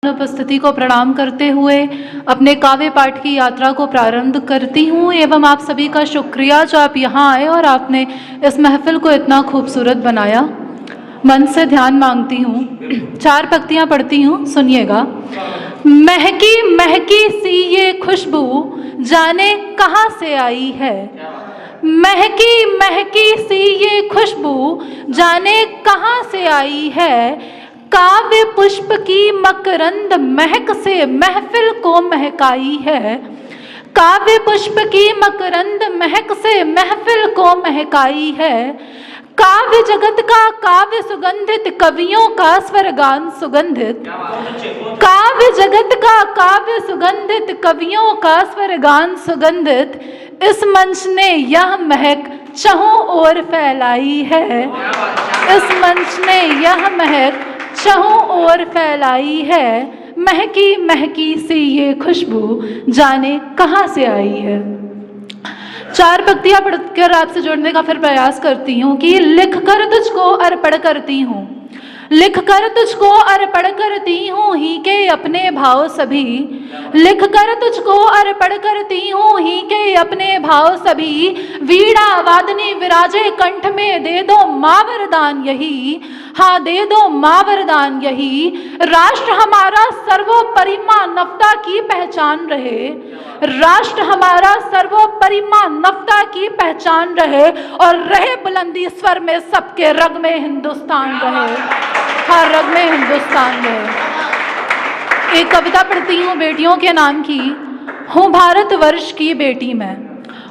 उपस्थिति को प्रणाम करते हुए अपने काव्य पाठ की यात्रा को प्रारंभ करती हूँ एवं आप सभी का शुक्रिया जो आप यहाँ आए और आपने इस महफिल को इतना खूबसूरत बनाया। मन से ध्यान मांगती हूँ, 4 पंक्तियाँ पढ़ती हूँ, सुनिएगा। महकी महकी सी ये खुशबू जाने कहाँ से आई है, महकी महकी सी ये खुशबू जाने कहाँ से आई है, काव्य पुष्प की मकरंद महक से महफिल को महकाई है, काव्य पुष्प की मकरंद महक से महफिल को महकाई है, काव्य जगत का काव्य सुगंधित कवियों का स्वरगान सुगंधित, काव्य जगत का काव्य सुगंधित कवियों का स्वरगान सुगंधित, इस मंच ने यह महक चहों ओर फैलाई है, इस मंच ने यह महक चहों ओर फैलाई है, महकी महकी सी ये खुशबू जाने कहाँ से आई है। 4 पंक्तियां पढ़कर आपसे जुड़ने का फिर प्रयास करती हूँ कि लिख कर तुझको अर्पण करती हूँ, लिख कर तुझको अर्पण करती हूँ ही के अपने भाव सभी, लिख कर तुझको अर्पण करती हूँ ही के अपने भाव सभी, वीणा वादनी विराजे कंठ में दे दो माँ वरदान यही, हाँ दे दो माँ वरदान यही, राष्ट्र हमारा सर्वोपरि मानवता की पहचान रहे, राष्ट्र हमारा सर्वोपरि मानवता की पहचान रहे और रहे बुलंदी स्वर में सबके रग में हिंदुस्तान रहे, हर रग में हिंदुस्तान रहे। एक कविता पढ़ती हूँ बेटियों के नाम की। हूँ भारतवर्ष की बेटी मैं,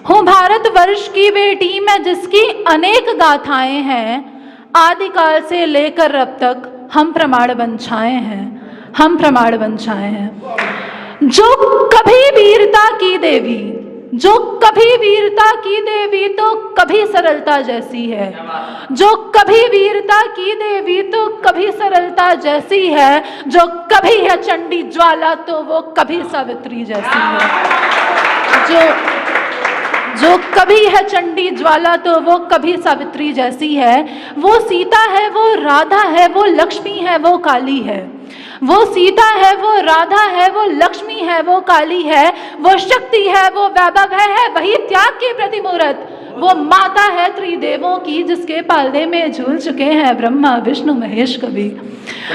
हूँ भारतवर्ष की बेटी मैं जिसकी अनेक गाथाएं हैं, आदिकाल से लेकर अब तक हम प्रमाण बन छाए हैं, हम प्रमाण बन छाए हैं। जो कभी वीरता की देवी, जो कभी वीरता की देवी तो कभी सरलता जैसी है, जो कभी वीरता की देवी तो कभी सरलता जैसी है, जो कभी है चंडी ज्वाला तो वो कभी सावित्री जैसी है, जो कभी है चंडी ज्वाला तो वो कभी सावित्री जैसी है, वो सीता है, वो राधा है, वो लक्ष्मी है, वो काली है, वो सीता है, वो राधा है, वो लक्ष्मी है, वो काली है, वो शक्ति है, वो वैभव है वही त्याग की प्रतिमूर्त, वो माता है त्रिदेवों की जिसके पालने में झूल चुके हैं ब्रह्मा विष्णु महेश कभी,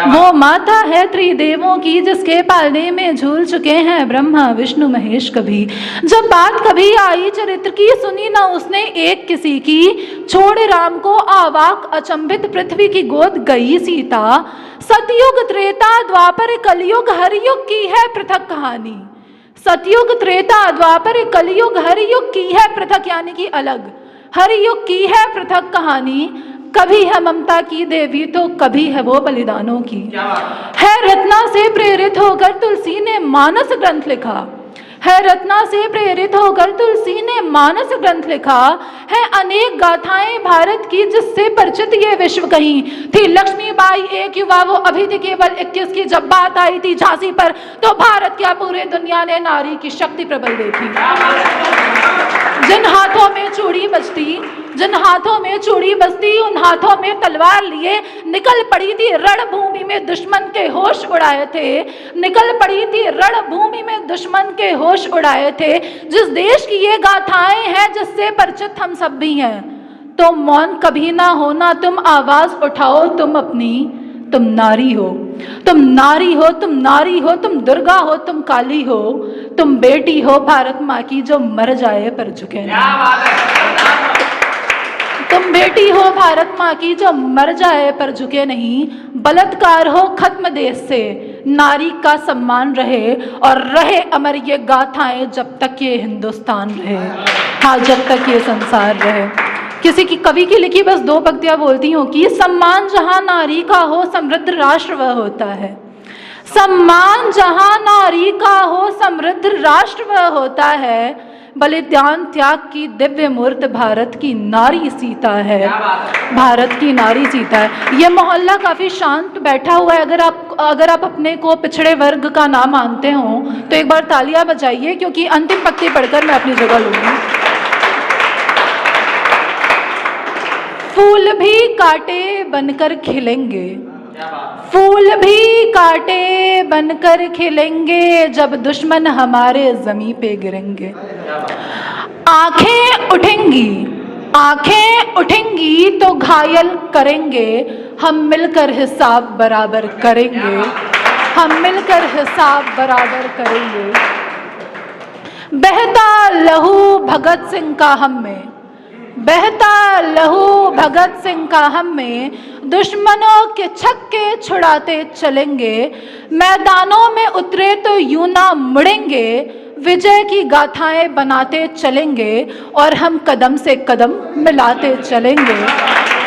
वो माता है त्रिदेवों की जिसके पालने में झूल चुके हैं ब्रह्मा विष्णु महेश कभी। जब बात कभी आई चरित्र की सुनी न उसने एक किसी की, छोड़ राम को आवाक अचंभित पृथ्वी की गोद गई सीता, सतयुग त्रेता द्वापर कलयुग हरयुग की है पृथक कहानी, सतयुग त्रेता द्वापर कलयुग हरयुग की है पृथक यानी कि अलग, हरयुग की है पृथक कहानी, कभी है ममता की देवी तो कभी है वो बलिदानों की, है रत्ना से प्रेरित होकर तुलसी ने मानस ग्रंथ लिखा, है रत्ना से प्रेरित होकर तुलसी ने मानस ग्रंथ लिखा, है अनेक गाथाएं भारत की जिससे परिचित ये विश्व कहीं, थी लक्ष्मीबाई एक युवा वो अभी थी केवल 21 की, जब बात आई थी झांसी पर तो भारत क्या पूरे दुनिया ने नारी की शक्ति प्रबल देखी। जिन हाथों में चूड़ी बजती, जिन हाथों में चूड़ी बजती उन हाथों में तलवार लिए निकल पड़ी थी रणभूमि में दुश्मन के होश उड़ाए थे, निकल पड़ी थी रणभूमि में दुश्मन के होश उड़ाए थे, जिस देश की ये गाथाएं हैं जिससे परिचित हम सब भी हैं, तो मौन कभी ना होना, तुम आवाज उठाओ, तुम अपनी, तुम नारी हो, तुम नारी हो, तुम नारी हो, तुम दुर्गा हो, तुम काली हो, तुम बेटी हो भारत माँ की जो मर जाए पर झुके नहीं, तुम बेटी हो भारत माँ की जो मर जाए पर झुके नहीं, बलात्कार हो खत्म देश से, नारी का सम्मान रहे और रहे अमर ये गाथाएं जब तक ये हिंदुस्तान रहे, हाँ जब तक ये संसार रहे। किसी की कवि की लिखी बस 2 पंक्तियां बोलती हूँ कि सम्मान जहां नारी का हो समृद्ध राष्ट्र वह होता है, सम्मान जहां नारी का हो समृद्ध राष्ट्र वह होता है, बलिदान त्याग की दिव्य मूर्त भारत की नारी सीता है, भारत की नारी सीता है। ये मोहल्ला काफी शांत बैठा हुआ है, अगर आप अपने को पिछड़े वर्ग का ना मानते हो तो एक बार तालियां बजाइए, क्योंकि अंतिम पंक्ति पढ़कर मैं अपनी जगह लूंगी। फूल भी कांटे बनकर खिलेंगे, फूल भी कांटे बनकर खिलेंगे जब दुश्मन हमारे जमीन पे गिरेंगे। आंखें उठेंगी तो घायल करेंगे, हम मिलकर हिसाब बराबर करेंगे, हम मिलकर हिसाब बराबर करेंगे। बहता लहू भगत सिंह का हम में, बहता लहू भगत सिंह का हम में, दुश्मनों के छक्के छुड़ाते चलेंगे। मैदानों में उतरे तो यूं ना मुड़ेंगे, विजय की गाथाएं बनाते चलेंगे और हम कदम से कदम मिलाते चलेंगे,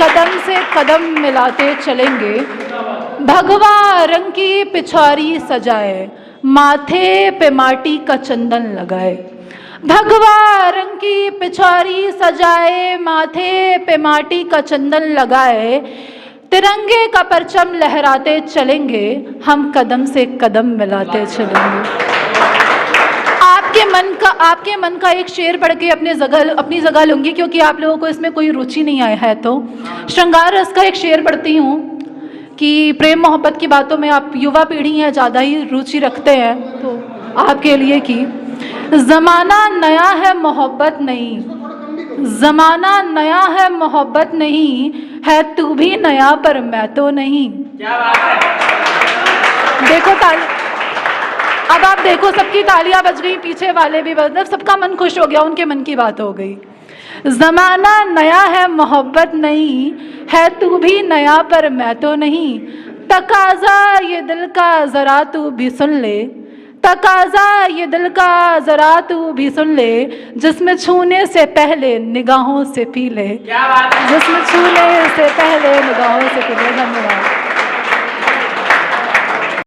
कदम से कदम मिलाते चलेंगे। भगवा रंग की पिछवाड़ी सजाए, माथे पे माटी का चंदन लगाए। भगवा रंग की पिछवाड़ी सजाए, माथे पे माटी का चंदन लगाए। तिरंगे का परचम लहराते चलेंगे, हम कदम से कदम मिलाते चलेंगे। आपके मन का एक शेर पढ़ के अपनी जगह लूंगी, क्योंकि आप लोगों को इसमें कोई रुचि नहीं आया है। तो श्रृंगार रस का एक शेर पढ़ती हूँ कि प्रेम मोहब्बत की बातों में आप युवा पीढ़ी है ज़्यादा ही रुचि रखते हैं, तो आपके लिए कि ज़माना नया है मोहब्बत नहीं, ज़माना नया है मोहब्बत नहीं, है तू भी नया पर मैं तो नहीं। क्या बात है। देखो अब आप देखो, सबकी तालियां बज गई, पीछे वाले भी बज, सबका मन खुश हो गया, उनके मन की बात हो गई। ज़माना नया है मोहब्बत नहीं, है तू भी नया पर मैं तो नहीं। तकाज़ा ये दिल का ज़रा तू भी सुन ले, तकाज़ा ये दिल का ज़रा तू भी सुन ले, जिसमें छूने से पहले निगाहों से पी ले, जिसमें छूने से पहले निगाहों से पी ले। धन्यवाद।